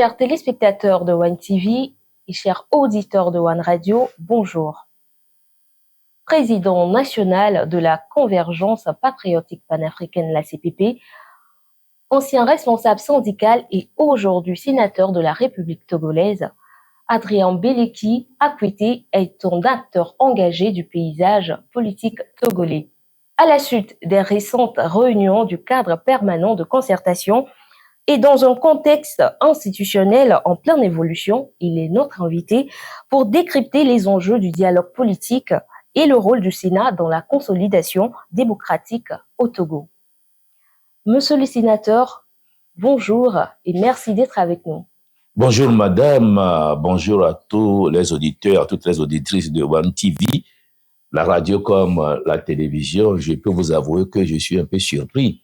Chers téléspectateurs de One TV et chers auditeurs de One Radio, bonjour. Président national de la Convergence patriotique panafricaine, la CPP, ancien responsable syndical et aujourd'hui sénateur de la République togolaise, Adrien Beleki Akuete est un acteur engagé du paysage politique togolais. À la suite des récentes réunions du cadre permanent de concertation et dans un contexte institutionnel en pleine évolution, il est notre invité pour décrypter les enjeux du dialogue politique et le rôle du Sénat dans la consolidation démocratique au Togo. Monsieur le sénateur, bonjour et merci d'être avec nous. Bonjour madame, bonjour à tous les auditeurs, à toutes les auditrices de One TV, la radio comme la télévision. Je peux vous avouer que je suis un peu surpris.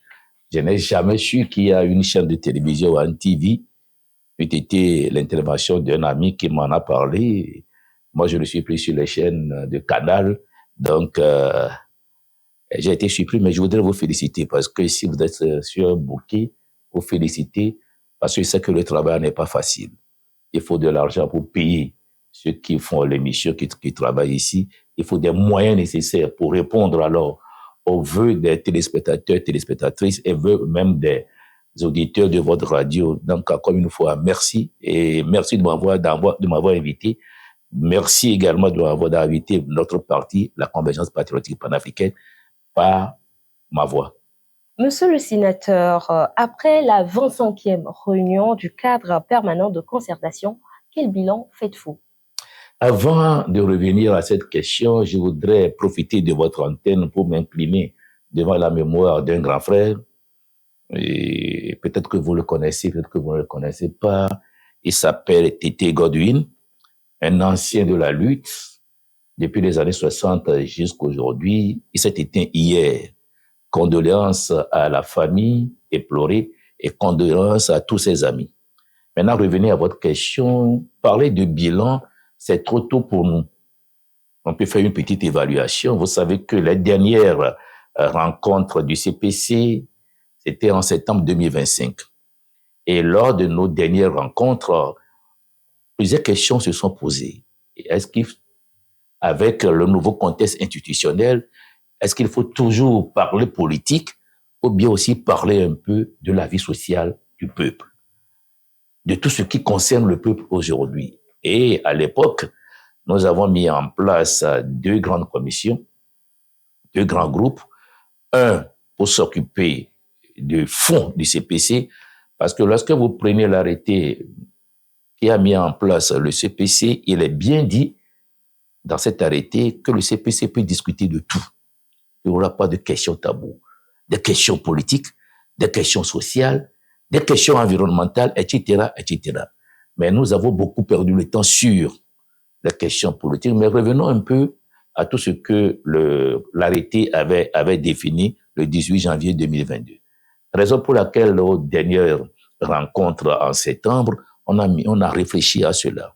Je n'ai jamais su qu'il y a une chaîne de télévision One TV. C'était l'intervention d'un ami qui m'en a parlé. Moi, je ne suis plus sur les chaînes de Canal. Donc, j'ai été surpris, mais je voudrais vous féliciter parce que si vous êtes sur un bouquet, vous féliciter parce que je sais que le travail n'est pas facile. Il faut de l'argent pour payer ceux qui font l'émission, qui travaillent ici. Il faut des moyens nécessaires pour répondre alors aux vœux des téléspectateurs, téléspectatrices et vœux même des auditeurs de votre radio. Donc, encore une fois, merci. Et merci de m'avoir invité. Merci également de m'avoir invité notre parti, la Convergence patriotique panafricaine, par ma voix. Monsieur le sénateur, après la 25e réunion du cadre permanent de concertation, quel bilan faites-vous? Avant de revenir à cette question, je voudrais profiter de votre antenne pour m'incliner devant la mémoire d'un grand frère. Et peut-être que vous le connaissez, peut-être que vous ne le connaissez pas. Il s'appelle Tété Godwin, un ancien de la lutte depuis les années 60 jusqu'à aujourd'hui. Il s'est éteint hier. Condoléances à la famille éplorée et condoléances à tous ses amis. Maintenant, revenez à votre question. Parler de bilan, c'est trop tôt pour nous. On peut faire une petite évaluation. Vous savez que la dernière rencontre du CPC, c'était en septembre 2025. Et lors de nos dernières rencontres, plusieurs questions se sont posées. Est-ce qu'avec le nouveau contexte institutionnel, est-ce qu'il faut toujours parler politique ou bien aussi parler un peu de la vie sociale du peuple, de tout ce qui concerne le peuple aujourd'hui? Et à l'époque, nous avons mis en place deux grandes commissions, deux grands groupes. Un pour s'occuper du fond du CPC, parce que lorsque vous prenez l'arrêté qui a mis en place le CPC, il est bien dit dans cet arrêté que le CPC peut discuter de tout. Il n'y aura pas de questions taboues, des questions politiques, des questions sociales, des questions environnementales, etc., etc. Mais nous avons beaucoup perdu le temps sur les questions politiques. Mais revenons un peu à tout ce que l'arrêté avait défini le 18 janvier 2022. Raison pour laquelle, aux dernières rencontres en septembre, on a réfléchi à cela.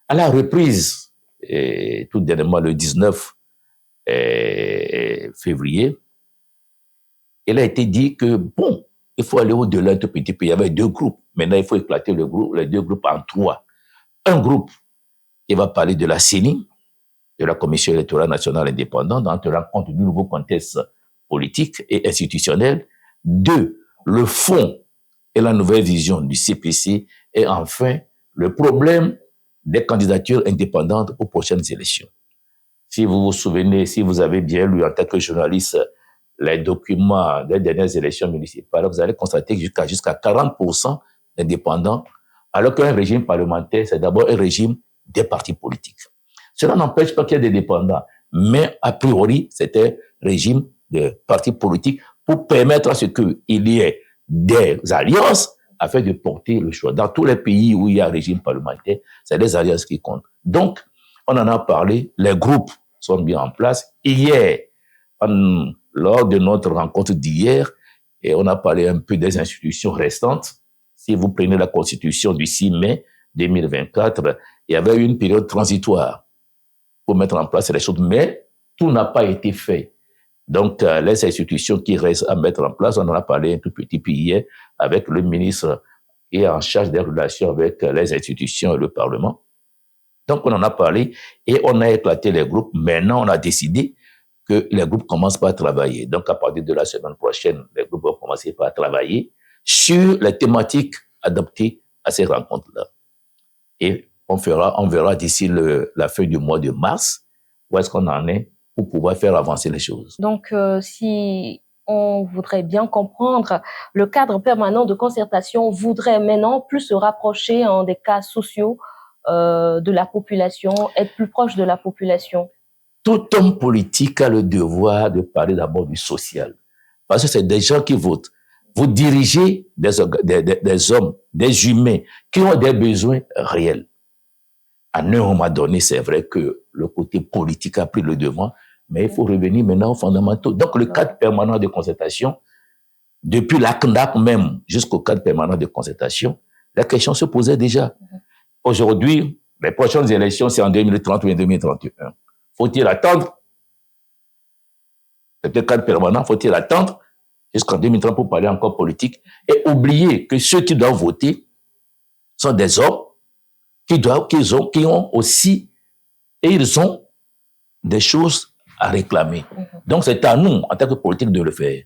À la reprise, tout dernièrement le 19 février, il a été dit que, bon, il faut aller au-delà un tout petit peu. Il y avait deux groupes. Maintenant, il faut éclater les deux groupes en trois. Un groupe qui va parler de la CENI, de la Commission électorale nationale indépendante, en tenant compte du nouveau contexte politique et institutionnel. Deux, le fond et la nouvelle vision du CPC. Et enfin, le problème des candidatures indépendantes aux prochaines élections. Si vous vous souvenez, si vous avez bien lu en tant que journaliste les documents des dernières élections municipales, vous allez constater jusqu'à 40% d'indépendants, alors qu'un régime parlementaire, c'est d'abord un régime des partis politiques. Cela n'empêche pas qu'il y ait des dépendants, mais a priori, c'est un régime de partis politiques pour permettre à ce qu'il y ait des alliances afin de porter le choix. Dans tous les pays où il y a un régime parlementaire, c'est les alliances qui comptent. Donc, on en a parlé, les groupes sont bien en place. Hier, lors de notre rencontre d'hier, et on a parlé un peu des institutions restantes. Si vous prenez la Constitution du 6 mai 2024, il y avait une période transitoire pour mettre en place les choses, mais tout n'a pas été fait. Donc, les institutions qui restent à mettre en place, on en a parlé un tout petit peu hier avec le ministre est en charge des relations avec les institutions et le Parlement. Donc, on en a parlé et on a éclaté les groupes. Maintenant, on a décidé que les groupes commencent par travailler. Donc, à partir de la semaine prochaine, les groupes vont commencer par travailler sur les thématiques adaptées à ces rencontres-là. Et on verra d'ici la fin du mois de mars où est-ce qu'on en est pour pouvoir faire avancer les choses. Donc, si on voudrait bien comprendre, le cadre permanent de concertation voudrait maintenant plus se rapprocher des cas sociaux de la population, être plus proche de la population. Tout homme politique a le devoir de parler d'abord du social. Parce que c'est des gens qui votent. Vous dirigez des hommes, des humains qui ont des besoins réels. À un moment donné, c'est vrai que le côté politique a pris le devant, mais il faut revenir maintenant aux fondamentaux. Donc, le cadre permanent de concertation, depuis la CNAC même jusqu'au cadre permanent de concertation, la question se posait déjà. Aujourd'hui, les prochaines élections, c'est en 2030 ou en 2031. Faut-il attendre? C'est le cadre permanent, faut-il attendre jusqu'en 2030 pour parler encore politique et oublier que ceux qui doivent voter sont des hommes qui ont aussi, et ils ont des choses à réclamer. Donc, c'est à nous, en tant que politique, de le faire.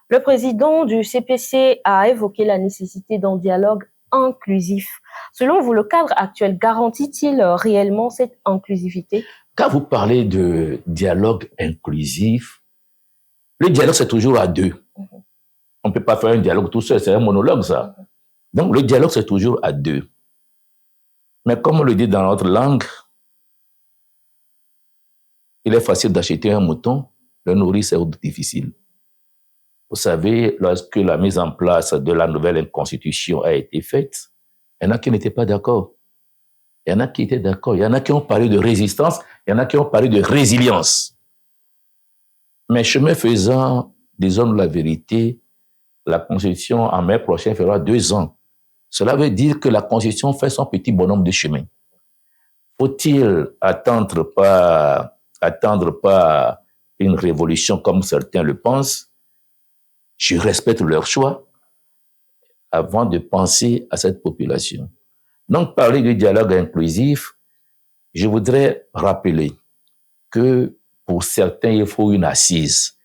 Le président du CPC a évoqué la nécessité d'un dialogue inclusif. Selon vous, le cadre actuel garantit-il réellement cette inclusivité? Quand vous parlez de dialogue inclusif, le dialogue, c'est toujours à deux. On ne peut pas faire un dialogue tout seul, c'est un monologue, ça. Donc, le dialogue, c'est toujours à deux. Mais comme on le dit dans notre langue, il est facile d'acheter un mouton, le nourrir, c'est difficile. Vous savez, lorsque la mise en place de la nouvelle constitution a été faite, il y en a qui n'étaient pas d'accord. Il y en a qui étaient d'accord. Il y en a qui ont parlé de résistance. Il y en a qui ont parlé de résilience. Mais chemin faisant, disons la vérité, la constitution en mai prochain fera 2 ans. Cela veut dire que la constitution fait son petit bonhomme de chemin. Faut-il attendre pas une révolution comme certains le pensent? Je respecte leur choix avant de penser à cette population. Donc, parler du dialogue inclusif, je voudrais rappeler que pour certains, il faut une assise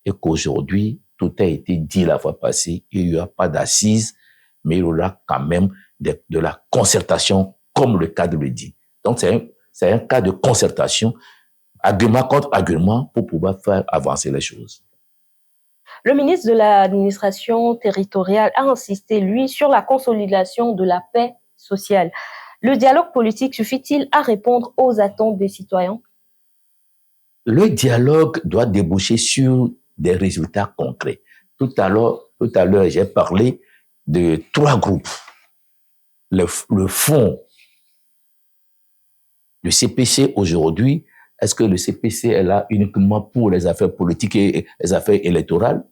et qu'aujourd'hui, tout a été dit la fois passée, il n'y aura pas d'assise, mais il y aura quand même de la concertation, comme le cadre le dit. Donc, c'est un cas de concertation, argument contre argument, pour pouvoir faire avancer les choses. Le ministre de l'administration territoriale a insisté, lui, sur la consolidation de la paix sociale. Le dialogue politique suffit-il à répondre aux attentes des citoyens? Le dialogue doit déboucher sur des résultats concrets. Tout à l'heure, j'ai parlé de 3 groupes. Le fonds, le CPC aujourd'hui, est-ce que le CPC est là uniquement pour les affaires politiques et les affaires électorales?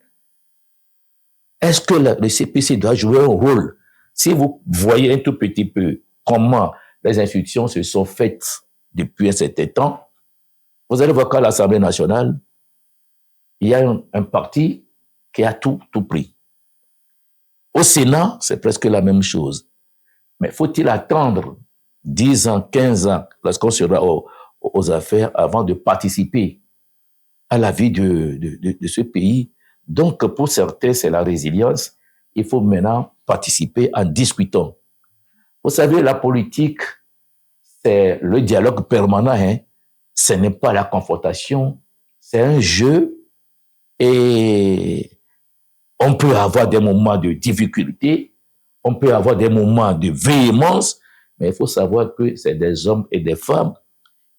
Est-ce que le CPC doit jouer un rôle? Si vous voyez un tout petit peu comment les institutions se sont faites depuis un certain temps, vous allez voir qu'à l'Assemblée nationale, il y a un parti qui a tout pris. Au Sénat, c'est presque la même chose. Mais faut-il attendre 10 ans, 15 ans, lorsqu'on sera aux affaires, avant de participer à la vie de ce pays? Donc, pour certains, c'est la résilience. Il faut maintenant participer en discutant. Vous savez, la politique, c'est le dialogue permanent. Ce n'est pas la confrontation. C'est un jeu et on peut avoir des moments de difficulté, on peut avoir des moments de véhémence, mais il faut savoir que c'est des hommes et des femmes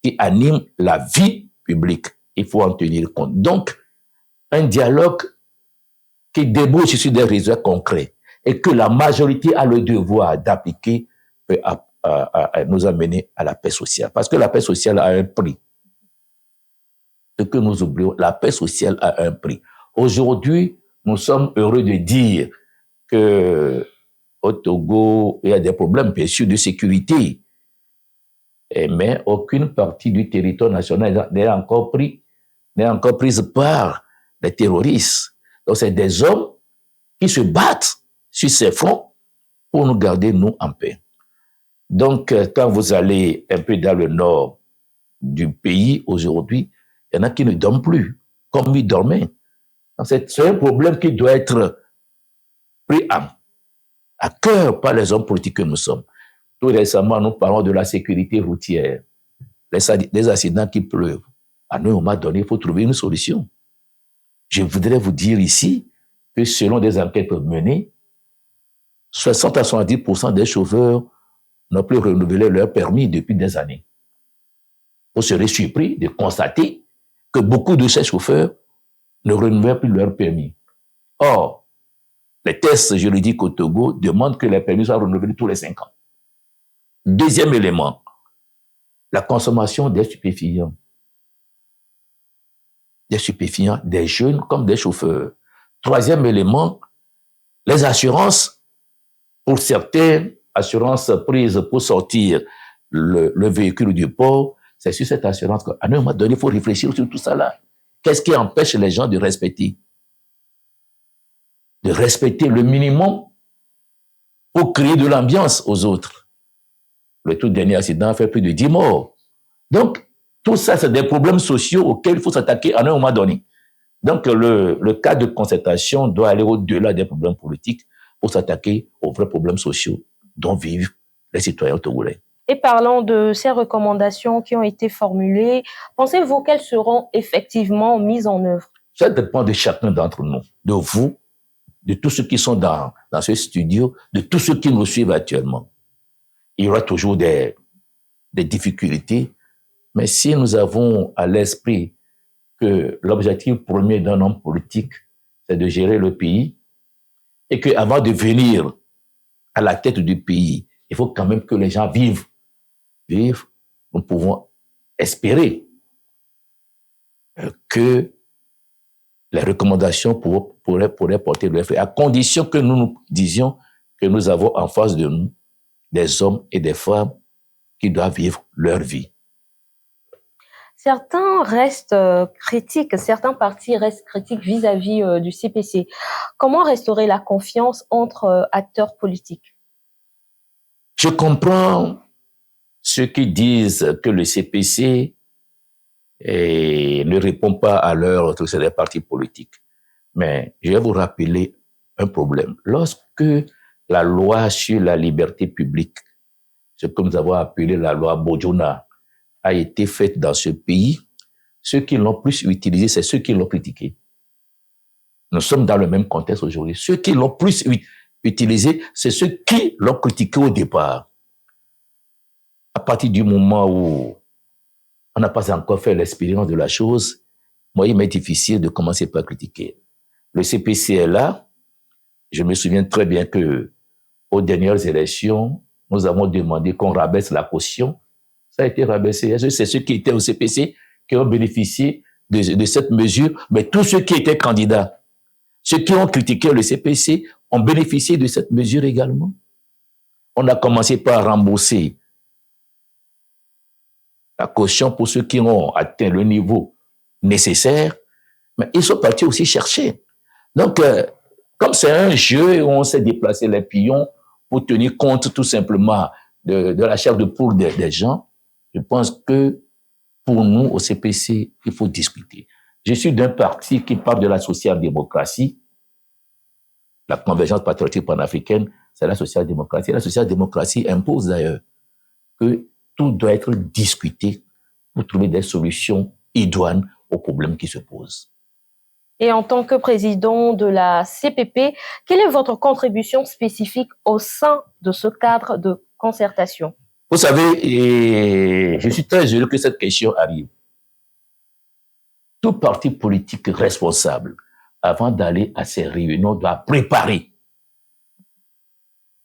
qui animent la vie publique. Il faut en tenir compte. Donc, un dialogue qui débouche sur des résultats concrets et que la majorité a le devoir d'appliquer peut nous amener à la paix sociale. Parce que la paix sociale a un prix. Ce que nous oublions, la paix sociale a un prix. Aujourd'hui, nous sommes heureux de dire qu'au Togo, il y a des problèmes, bien sûr, de sécurité. Mais aucune partie du territoire national n'est encore prise par les terroristes. Donc, c'est des hommes qui se battent sur ces fronts pour nous garder, nous, en paix. Donc, quand vous allez un peu dans le nord du pays aujourd'hui, il y en a qui ne dorment plus, comme ils dormaient. C'est un problème qui doit être pris à cœur par les hommes politiques que nous sommes. Tout récemment, nous parlons de la sécurité routière, les accidents qui pleuvent. À un moment donné, il faut trouver une solution. Je voudrais vous dire ici que selon des enquêtes menées, 60 à 70% des chauffeurs n'ont plus renouvelé leur permis depuis des années. Vous serez surpris de constater que beaucoup de ces chauffeurs ne renouvellent plus leur permis. Or, les tests juridiques au Togo demandent que les permis soient renouvelés tous les 5 ans. Deuxième élément, la consommation des stupéfiants. Des stupéfiants, des jeunes comme des chauffeurs. Troisième élément, les assurances, pour certaines assurances prises pour sortir le véhicule du port, c'est sur cette assurance qu'à un moment donné, il faut réfléchir sur tout ça là. Qu'est-ce qui empêche les gens de respecter le minimum pour créer de l'ambiance aux autres? Le tout dernier accident a fait plus de 10 morts. Donc, tout ça, c'est des problèmes sociaux auxquels il faut s'attaquer à un moment donné. Donc, le cas de concertation doit aller au-delà des problèmes politiques pour s'attaquer aux vrais problèmes sociaux dont vivent les citoyens togolais. Et parlant de ces recommandations qui ont été formulées, pensez-vous qu'elles seront effectivement mises en œuvre? Ça dépend de chacun d'entre nous, de vous, de tous ceux qui sont dans ce studio, de tous ceux qui nous suivent actuellement. Il y aura toujours des difficultés, mais si nous avons à l'esprit que l'objectif premier d'un homme politique, c'est de gérer le pays, et qu'avant de venir à la tête du pays, il faut quand même que les gens vivent, nous pouvons espérer que les recommandations pourraient porter le effet, à condition que nous nous disions que nous avons en face de nous des hommes et des femmes qui doivent vivre leur vie. Certains restent critiques, certains partis restent critiques vis-à-vis du CPC. Comment restaurer la confiance entre acteurs politiques? Je comprends ceux qui disent que le CPC ne répond pas à l'heure de ces partis politiques. Mais je vais vous rappeler un problème. Lorsque la loi sur la liberté publique, ce que nous avons appelé la loi Bojona, a été faite dans ce pays, ceux qui l'ont plus utilisé, c'est ceux qui l'ont critiqué. Nous sommes dans le même contexte aujourd'hui. Ceux qui l'ont plus utilisé, c'est ceux qui l'ont critiqué au départ. À partir du moment où on n'a pas encore fait l'expérience de la chose, moi, il m'est difficile de commencer par critiquer. Le CPC est là. Je me souviens très bien que aux dernières élections, nous avons demandé qu'on rabaisse la caution. Ça a été rabaissé. C'est ceux qui étaient au CPC qui ont bénéficié de cette mesure, mais tous ceux qui étaient candidats, ceux qui ont critiqué le CPC ont bénéficié de cette mesure également. On a commencé par rembourser la caution pour ceux qui ont atteint le niveau nécessaire, mais ils sont partis aussi chercher. Donc, comme c'est un jeu où on s'est déplacé les pions pour tenir compte tout simplement de la chair de poule des gens, je pense que pour nous, au CPC, il faut discuter. Je suis d'un parti qui parle de la social-démocratie. La convergence patriotique panafricaine, c'est la social-démocratie. La social-démocratie impose d'ailleurs que tout doit être discuté pour trouver des solutions idoines aux problèmes qui se posent. Et en tant que président de la CPP, quelle est votre contribution spécifique au sein de ce cadre de concertation? Vous savez, je suis très heureux que cette question arrive. Tout parti politique responsable, avant d'aller à ces réunions, doit préparer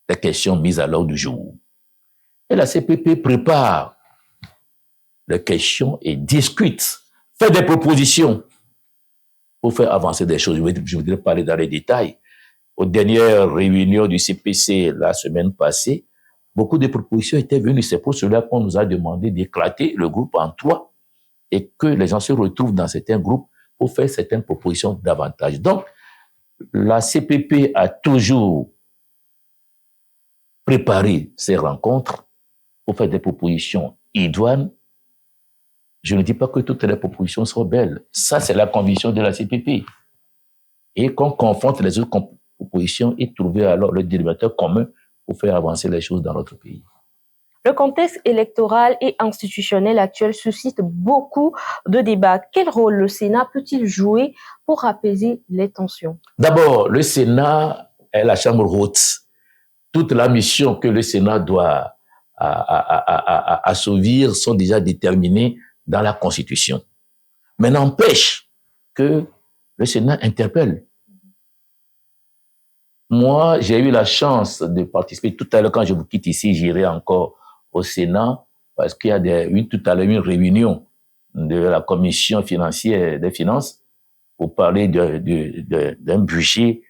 les questions mises à l'ordre du jour. Et la CPP prépare les questions et discute, fait des propositions pour faire avancer des choses. Je voudrais parler dans les détails. Aux dernières réunions du CPC la semaine passée, beaucoup de propositions étaient venues. C'est pour cela qu'on nous a demandé d'éclater le groupe en 3 et que les gens se retrouvent dans certains groupes pour faire certaines propositions davantage. Donc, la CPP a toujours préparer ces rencontres pour faire des propositions idoines. Je ne dis pas que toutes les propositions sont belles. Ça, c'est la conviction de la CPP. Et qu'on confronte les autres propositions et trouver alors le dénominateur commun pour faire avancer les choses dans notre pays. Le contexte électoral et institutionnel actuel suscite beaucoup de débats. Quel rôle le Sénat peut-il jouer pour apaiser les tensions? D'abord, le Sénat est la chambre haute. Toute la mission que le Sénat doit assouvir sont déjà déterminées dans la Constitution. Mais n'empêche que le Sénat interpelle. Moi, j'ai eu la chance de participer. Tout à l'heure, quand je vous quitte ici, j'irai encore au Sénat parce qu'il y a tout à l'heure une réunion de la Commission financière des finances pour parler d'un budget.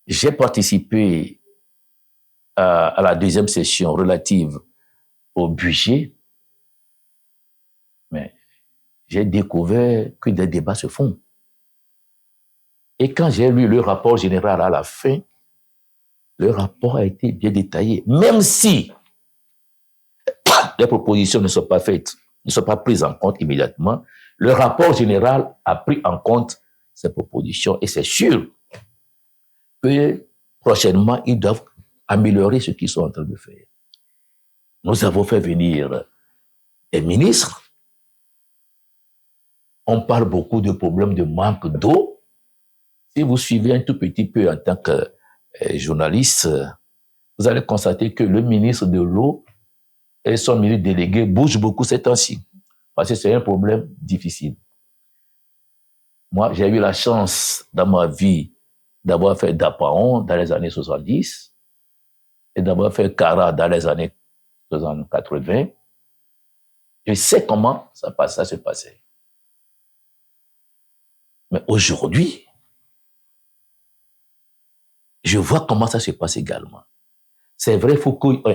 J'ai participé à la deuxième session relative au budget, mais j'ai découvert que des débats se font. Et quand j'ai lu le rapport général à la fin, le rapport a été bien détaillé. Même si les propositions ne sont pas faites, ne sont pas prises en compte immédiatement, le rapport général a pris en compte ces propositions et c'est sûr que prochainement, ils doivent améliorer ce qu'ils sont en train de faire. Nous avons fait venir des ministres. On parle beaucoup de problèmes de manque d'eau. Si vous suivez un tout petit peu en tant que journaliste, vous allez constater que le ministre de l'eau et son ministre délégué bougent beaucoup ces temps-ci, parce que c'est un problème difficile. Moi, j'ai eu la chance dans ma vie d'avoir fait Dapaon dans les années 70 et d'avoir fait Kara dans les années 80. Je sais comment ça se passait. Mais aujourd'hui, je vois comment ça se passe également. C'est vrai,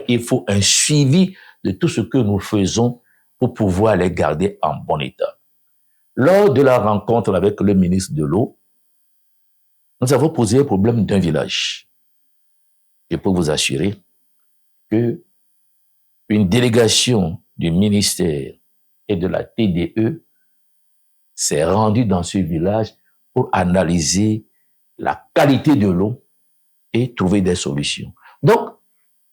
il faut un suivi de tout ce que nous faisons pour pouvoir les garder en bon état. Lors de la rencontre avec le ministre de l'eau, nous avons posé le problème d'un village. Je peux vous assurer que une délégation du ministère et de la TDE s'est rendue dans ce village pour analyser la qualité de l'eau et trouver des solutions. Donc,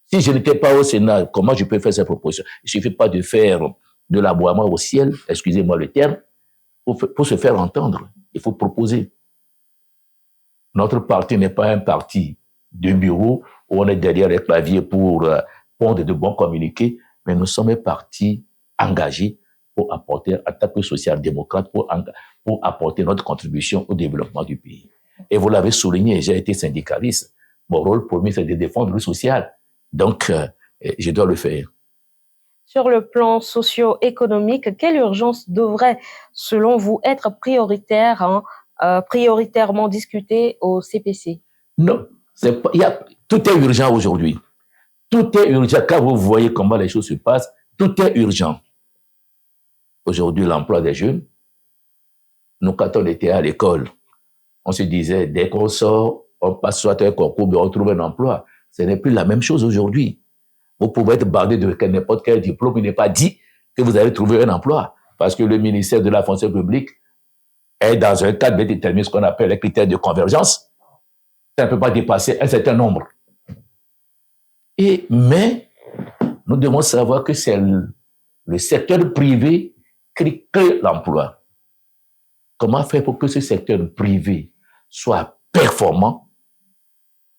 si je n'étais pas au Sénat, comment je peux faire ces propositions? Il ne suffit pas de faire de l'aboiement au ciel, excusez-moi le terme, pour se faire entendre. Il faut proposer. Notre parti n'est pas un parti de bureau où on est derrière les claviers pour pondre de bons communiqués, mais nous sommes un parti engagé pour apporter, en tant que social-démocrate, pour apporter notre contribution au développement du pays. Et vous l'avez souligné, j'ai été syndicaliste. Mon rôle premier, c'est de défendre le social. Donc, je dois le faire. Sur le plan socio-économique, quelle urgence devrait, selon vous, être prioritairement discutée au CPC? Non, tout est urgent aujourd'hui. Tout est urgent. Quand vous voyez comment les choses se passent, tout est urgent. Aujourd'hui, l'emploi des jeunes. Nous, quand on était à l'école, on se disait, dès qu'on sort, on passe soit un concours, mais on trouve un emploi. Ce n'est plus la même chose aujourd'hui. Vous pouvez être bardé de n'importe quel diplôme, il n'est pas dit que vous allez trouver un emploi. Parce que le ministère de la fonction publique est dans un cadre de déterminer ce qu'on appelle les critères de convergence. Ça ne peut pas dépasser un certain nombre. Mais nous devons savoir que c'est le secteur privé qui crée l'emploi. Comment faire pour que ce secteur privé soit performant?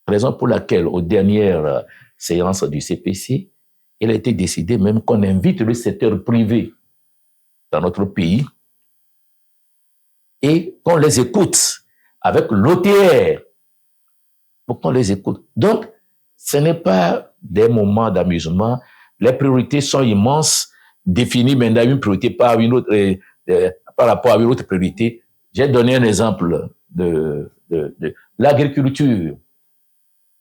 Raison pour laquelle, aux dernières séances du CPC, il a été décidé même qu'on invite le secteur privé dans notre pays et qu'on les écoute avec l'OTR pour qu'on les écoute. Donc, ce n'est pas des moments d'amusement. Les priorités sont immenses, définies maintenant une priorité par rapport à une autre priorité. J'ai donné un exemple de l'agriculture.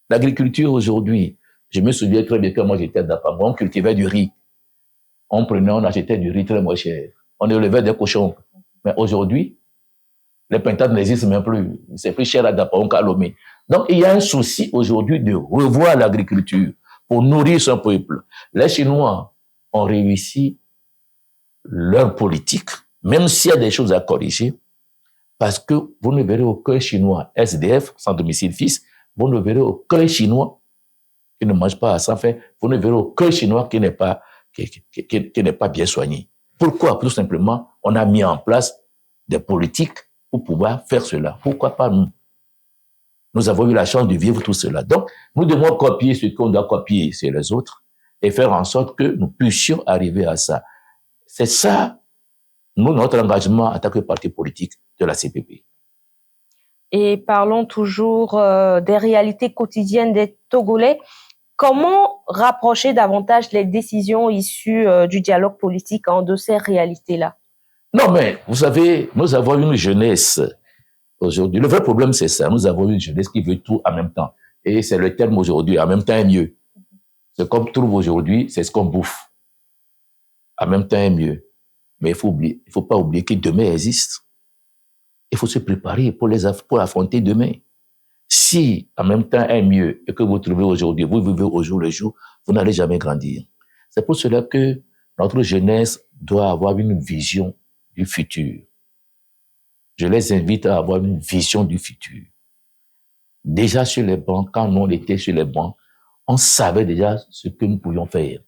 L'agriculture aujourd'hui, je me souviens très bien que moi j'étais à Dapamou, on cultivait du riz. On achetait du riz très moins cher. On élevait des cochons. Mais aujourd'hui, les pintades n'existent même plus. C'est plus cher à Dapamou qu'à Lomé. Donc, il y a un souci aujourd'hui de revoir l'agriculture pour nourrir son peuple. Les Chinois ont réussi leur politique, même s'il y a des choses à corriger, parce que vous ne verrez aucun Chinois SDF, sans domicile fixe, vous ne verrez aucun Chinois qui ne mange pas à sa faim, vous ne verrez aucun Chinois qui n'est pas bien soigné. Pourquoi? Tout simplement, on a mis en place des politiques pour pouvoir faire cela. Pourquoi pas nous? Nous avons eu la chance de vivre tout cela. Donc, nous devons copier ce qu'on doit copier chez les autres et faire en sorte que nous puissions arriver à ça. C'est ça, nous, notre engagement en tant que parti politique de la CPP. Et parlons toujours des réalités quotidiennes des Togolais. Comment rapprocher davantage les décisions issues du dialogue politique de ces réalités-là? Non, mais vous savez, nous avons une jeunesse aujourd'hui. Le vrai problème, c'est ça. Nous avons une jeunesse qui veut tout en même temps. Et c'est le terme aujourd'hui, en même temps est mieux. Ce qu'on trouve aujourd'hui, c'est ce qu'on bouffe. En même temps est mieux. Mais il faut pas oublier que demain existe. Il faut se préparer pour affronter demain. Si en même temps est mieux et que vous trouvez aujourd'hui, vous vivez au jour le jour, vous n'allez jamais grandir. C'est pour cela que notre jeunesse doit avoir une vision du futur. Je les invite à avoir une vision du futur. Déjà sur les bancs, quand on était sur les bancs, on savait déjà ce que nous pouvions faire.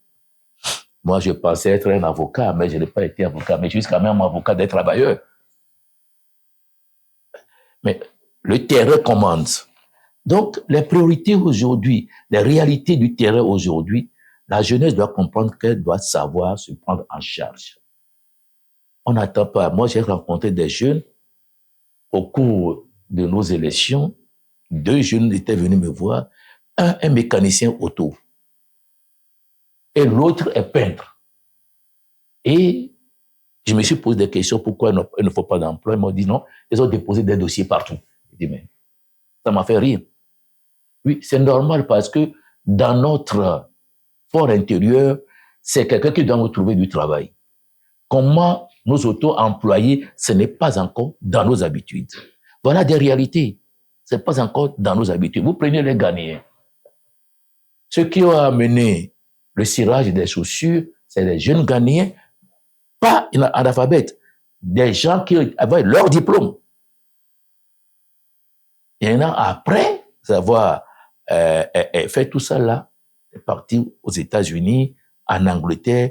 Moi, je pensais être un avocat, mais je n'ai pas été avocat, mais je suis quand même avocat des travailleurs. Mais le terrain commande. Donc, les priorités aujourd'hui, les réalités du terrain aujourd'hui, la jeunesse doit comprendre qu'elle doit savoir se prendre en charge. On n'attend pas. Moi, j'ai rencontré des jeunes au cours de nos élections. 2 jeunes étaient venus me voir. Un mécanicien auto. Et l'autre est peintre. Et je me suis posé des questions. Pourquoi il ne faut pas d'emploi? Ils m'ont dit non. Ils ont déposé des dossiers partout. Je dis, mais ça m'a fait rire. Oui, c'est normal parce que dans notre fort intérieur, c'est quelqu'un qui doit nous trouver du travail. Comment nous auto-employer, ce n'est pas encore dans nos habitudes. Voilà des réalités. Ce n'est pas encore dans nos habitudes. Vous prenez les Ghanéens. Ceux qui ont amené le cirage des chaussures, c'est les jeunes Ghanéens, pas analphabètes, des gens qui avaient leur diplôme. Et maintenant, après avoir fait tout ça là, est parti aux États-Unis, en Angleterre,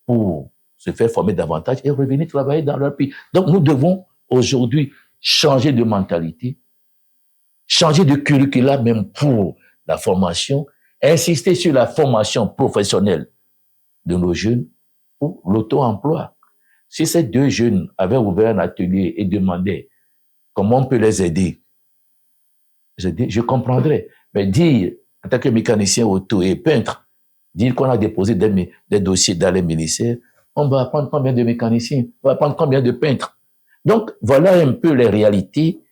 pour se faire former davantage et revenir travailler dans leur pays. Donc, nous devons aujourd'hui changer de mentalité, changer de curricula même pour la formation, insister sur la formation professionnelle de nos jeunes pour l'auto-emploi. Si ces 2 jeunes avaient ouvert un atelier et demandaient comment on peut les aider, je comprendrais. Mais dire, en tant que mécanicien auto et peintre, dire qu'on a déposé des dossiers dans les ministères, on va prendre combien de mécaniciens? On va prendre combien de peintres? Donc, voilà un peu les réalités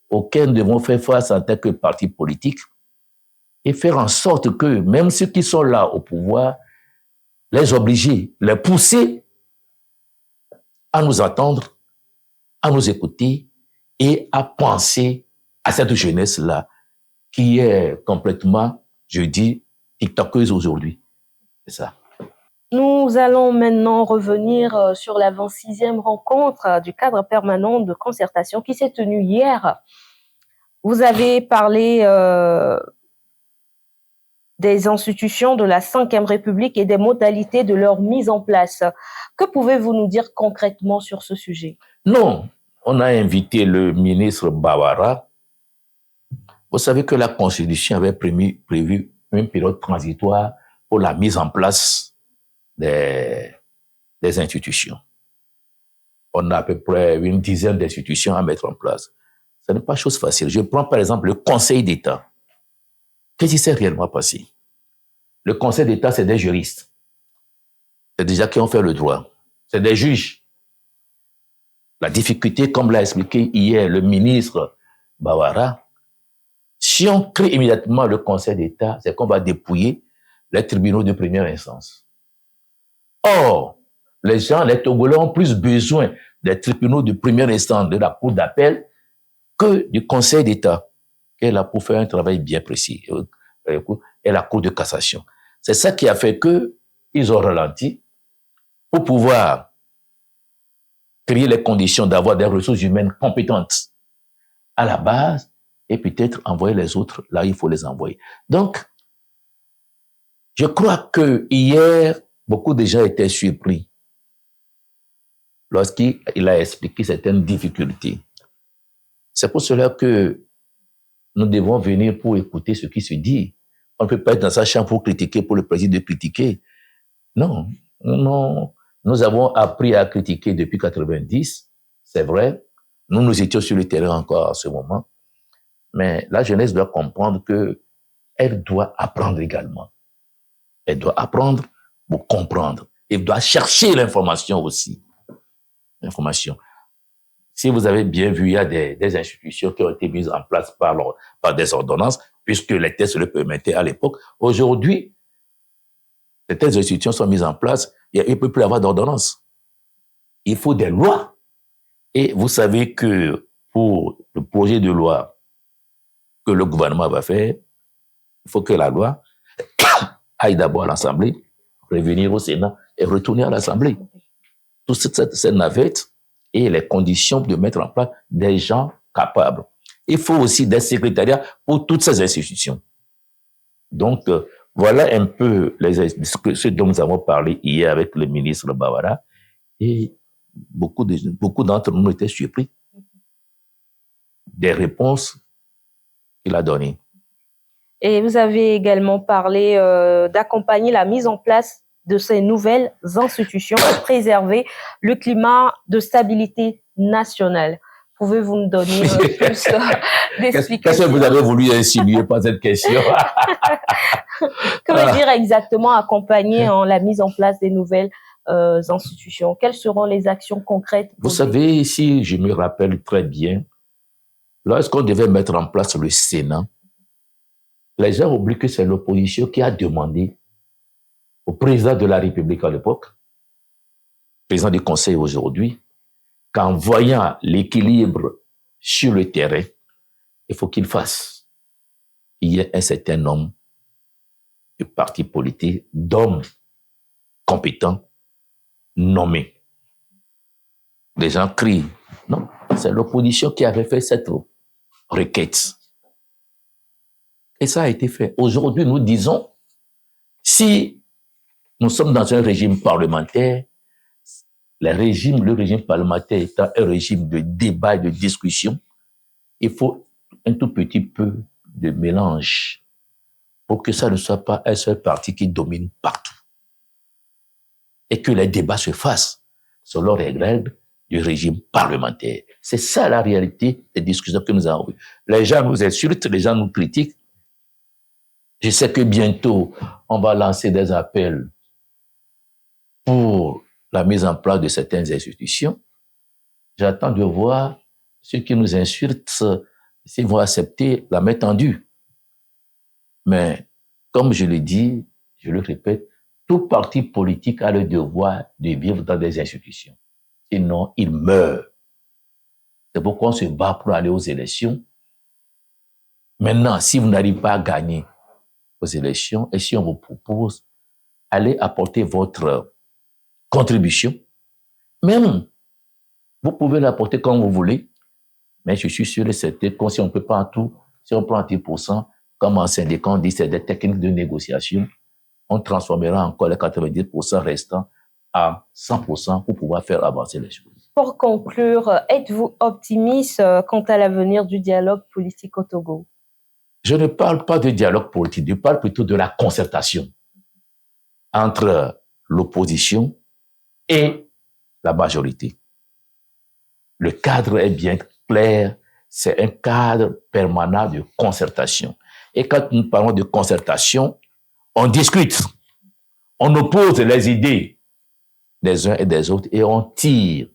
auxquelles nous devons faire face en tant que parti politique et faire en sorte que même ceux qui sont là au pouvoir, les obliger, les pousser à nous attendre, à nous écouter et à penser à cette jeunesse-là qui est complètement, je dis, tiktokeuse aujourd'hui. C'est ça. Nous allons maintenant revenir sur la 26e rencontre du cadre permanent de concertation qui s'est tenue hier. Vous avez parlé des institutions de la Ve République et des modalités de leur mise en place. Que pouvez-vous nous dire concrètement sur ce sujet? Non, on a invité le ministre Bawara. Vous savez que la Constitution avait prévu une période transitoire pour la mise en place des institutions. On a à peu près une dizaine d'institutions à mettre en place. Ce n'est pas chose facile. Je prends par exemple le Conseil d'État. Qu'est-ce qui s'est réellement passé? Le Conseil d'État, c'est des juristes. C'est des gens qui ont fait le droit. C'est des juges. La difficulté, comme l'a expliqué hier le ministre Bawara, si on crée immédiatement le Conseil d'État, c'est qu'on va dépouiller les tribunaux de première instance. Or, les Togolais ont plus besoin des tribunaux de première instance de la Cour d'appel que du Conseil d'État. qu'elle a pour faire un travail bien précis, et la Cour de cassation. C'est ça qui a fait qu'ils ont ralenti pour pouvoir créer les conditions d'avoir des ressources humaines compétentes à la base et peut-être envoyer les autres là où il faut les envoyer. Donc, je crois que hier, beaucoup de gens étaient surpris lorsqu'il a expliqué certaines difficultés. C'est pour cela que nous devons venir pour écouter ce qui se dit. On ne peut pas être dans sa chambre pour critiquer, pour le plaisir de critiquer. Non, non. Nous avons appris à critiquer depuis 90, c'est vrai. Nous étions sur le terrain encore à ce moment. Mais la jeunesse doit comprendre qu'elle doit apprendre également. Elle doit apprendre pour comprendre. Elle doit chercher l'information aussi. L'information. Si vous avez bien vu, il y a des institutions qui ont été mises en place par des ordonnances, puisque les textes le permettaient à l'époque. Aujourd'hui, certaines institutions sont mises en place, il ne peut plus y avoir d'ordonnance. Il faut des lois. Et vous savez que pour le projet de loi que le gouvernement va faire, il faut que la loi aille d'abord à l'Assemblée, revenir au Sénat et retourner à l'Assemblée. Toute cette navette et les conditions de mettre en place des gens capables. Il faut aussi des secrétariats pour toutes ces institutions. Donc, voilà un peu ce dont nous avons parlé hier avec le ministre Bawara. Et beaucoup d'entre nous étaient surpris des réponses qu'il a données. Et vous avez également parlé d'accompagner la mise en place de ces nouvelles institutions pour préserver le climat de stabilité nationale. Pouvez-vous nous donner plus d'explications? Qu'est-ce que vous avez voulu insinuer par cette question? Que veut dire exactement accompagner la mise en place des nouvelles institutions? Quelles seront les actions concrètes? Vous savez, si je me rappelle très bien, lorsqu'on devait mettre en place le Sénat, les gens oublient que c'est l'opposition qui a demandé au président de la République à l'époque, président du Conseil aujourd'hui, qu'en voyant l'équilibre sur le terrain, il faut qu'il y ait un certain nombre de partis politiques, d'hommes compétents, nommés. Les gens crient. Non, c'est l'opposition qui avait fait cette requête. Et ça a été fait. Aujourd'hui, nous disons, si nous sommes dans un régime parlementaire, le régime parlementaire étant un régime de débat et de discussion, il faut un tout petit peu de mélange pour que ça ne soit pas un seul parti qui domine partout. Et que les débats se fassent selon les règles du régime parlementaire. C'est ça la réalité des discussions que nous avons eues. Les gens nous insultent, les gens nous critiquent. Je sais que bientôt, on va lancer des appels pour la mise en place de certaines institutions. J'attends de voir ceux qui nous insultent, s'ils vont accepter la main tendue. Mais, comme je le dis, je le répète, tout parti politique a le devoir de vivre dans des institutions. Sinon, il meurt. C'est pourquoi on se bat pour aller aux élections. Maintenant, si vous n'arrivez pas à gagner aux élections, et si on vous propose, allez apporter votre contribution. Même, vous pouvez l'apporter quand vous voulez, mais je suis sûr et certain que si on ne peut pas en tout, si on prend 10%, comme en syndicat, on dit c'est des techniques de négociation, on transformera encore les 90% restants à 100% pour pouvoir faire avancer les choses. Pour conclure, êtes-vous optimiste quant à l'avenir du dialogue politique au Togo? Je ne parle pas de dialogue politique, je parle plutôt de la concertation entre l'opposition et la majorité. Le cadre est bien clair, c'est un cadre permanent de concertation. Et quand nous parlons de concertation, on discute, on oppose les idées des uns et des autres et on tire,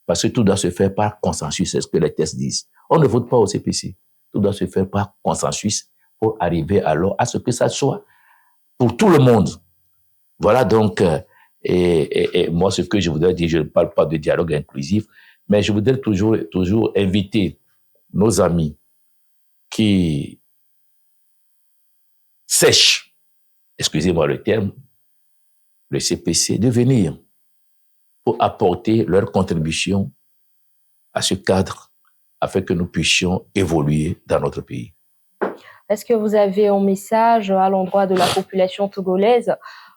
parce que tout doit se faire par consensus, c'est ce que les textes disent. On ne vote pas au CPC, tout doit se faire par consensus pour arriver alors à ce que ça soit pour tout le monde. Voilà donc, et moi ce que je voudrais dire, je ne parle pas de dialogue inclusif, mais je voudrais toujours inviter nos amis qui sèchent, excusez-moi le terme, le CPC, de venir pour apporter leur contribution à ce cadre afin que nous puissions évoluer dans notre pays. Est-ce que vous avez un message à l'endroit de la population togolaise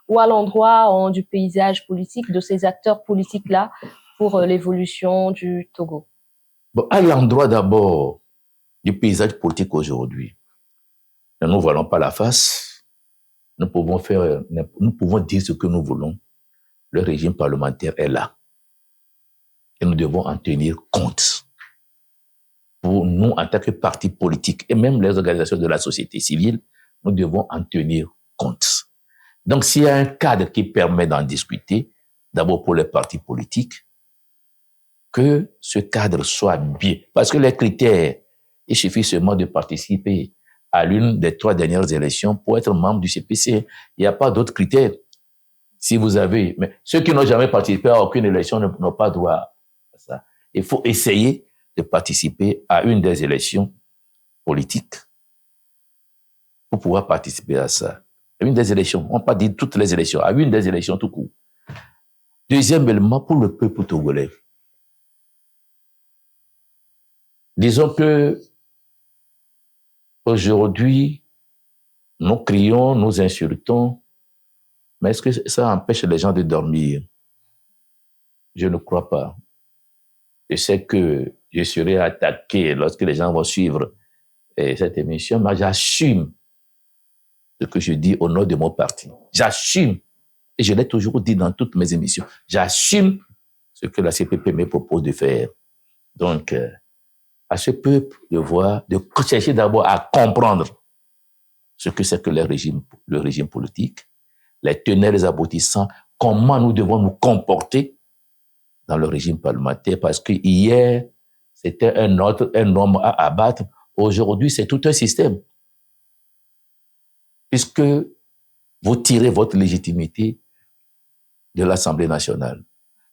ou à l'endroit du paysage politique, de ces acteurs politiques-là, pour l'évolution du Togo? Bon, à l'endroit d'abord du paysage politique aujourd'hui, ne nous voilons pas la face, nous pouvons dire ce que nous voulons. Le régime parlementaire est là. Et nous devons en tenir compte. Pour nous, en tant que parti politique, et même les organisations de la société civile, nous devons en tenir compte. Donc, s'il y a un cadre qui permet d'en discuter, d'abord pour les partis politiques, que ce cadre soit bien. Parce que les critères, il suffit seulement de participer à l'une des 3 dernières élections pour être membre du CPC. Il n'y a pas d'autres critères. Si vous avez, mais ceux qui n'ont jamais participé à aucune élection n'ont pas droit à ça. Il faut essayer de participer à une des élections politiques pour pouvoir participer à ça. Une des élections, on ne va pas dire toutes les élections, à une des élections tout court. Deuxième élément, pour le peuple togolais. Disons que aujourd'hui, nous crions, nous insultons, mais est-ce que ça empêche les gens de dormir? Je ne crois pas. Je sais que je serai attaqué lorsque les gens vont suivre cette émission, mais j'assume ce que je dis au nom de mon parti. J'assume, et je l'ai toujours dit dans toutes mes émissions, j'assume ce que la CPP me propose de faire. Donc, à ce peuple de voir, de chercher d'abord à comprendre ce que c'est que le régime politique, les tenants, les aboutissants, comment nous devons nous comporter dans le régime parlementaire, parce que hier, c'était un homme à abattre. Aujourd'hui, c'est tout un système. Puisque vous tirez votre légitimité de l'Assemblée nationale.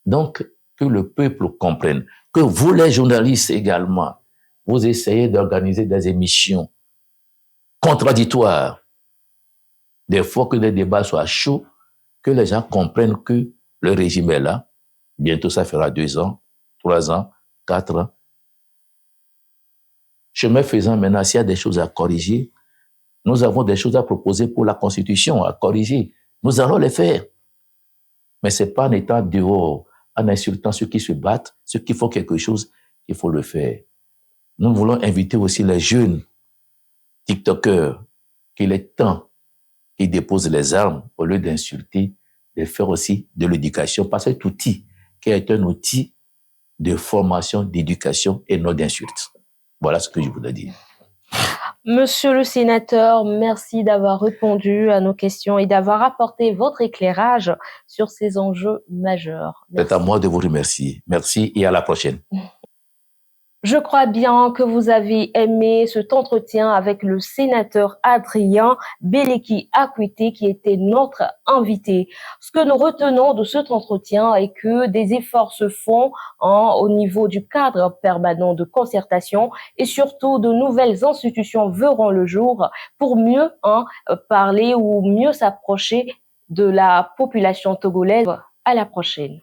Donc, que le peuple comprenne, que vous, les journalistes également, vous essayez d'organiser des émissions contradictoires, des fois que les débats soient chauds, que les gens comprennent que le régime est là. Bientôt, ça fera 2 ans, 3 ans, 4 ans. Chemin faisant, maintenant, s'il y a des choses à corriger, nous avons des choses à proposer pour la Constitution, à corriger. Nous allons les faire. Mais ce n'est pas en étant dehors, en insultant ceux qui se battent, ceux qui font quelque chose, qu'il faut le faire. Nous voulons inviter aussi les jeunes TikTokers qu'il est temps qu'ils déposent les armes au lieu d'insulter, de faire aussi de l'éducation, parce que cet outil qui est un outil de formation, d'éducation et non d'insulte. Voilà ce que je voulais dire. Monsieur le sénateur, merci d'avoir répondu à nos questions et d'avoir apporté votre éclairage sur ces enjeux majeurs. C'est à moi de vous remercier. Merci et à la prochaine. Je crois bien que vous avez aimé cet entretien avec le sénateur Adrien Beleki Akuité qui était notre invité. Ce que nous retenons de cet entretien est que des efforts se font au niveau du cadre permanent de concertation et surtout de nouvelles institutions verront le jour pour mieux parler ou mieux s'approcher de la population togolaise. À la prochaine.